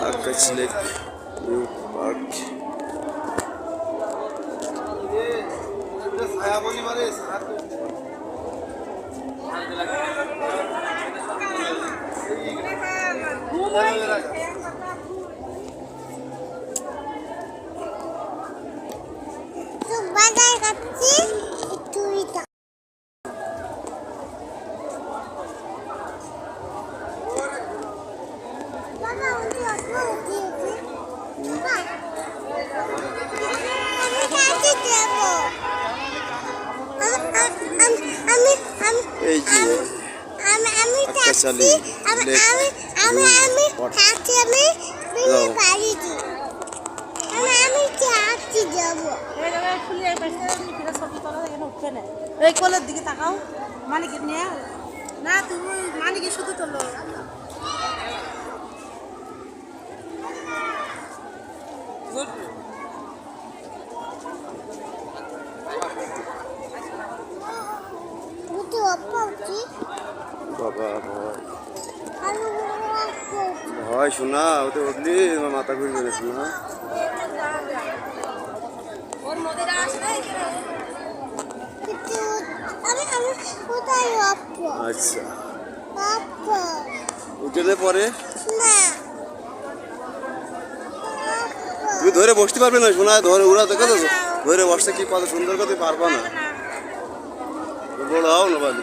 আকাশ lake new park. এই যে আকাশালী এই কোলের দিকে তাকাও মানিকের নিয়ে না তুমি মানিকে শুধু তোলো বাবা ভয় শোনা ওতে উঠলি আমার মাথা ঘুরবে না শোনা। আচ্ছা উঠে পরে তুমি ধরে বসতে পারবে না শোনা, ধরে ওরা দেখো ধরে বসতে কি কত সুন্দর কথা পারবা না, বড় হও না বালি।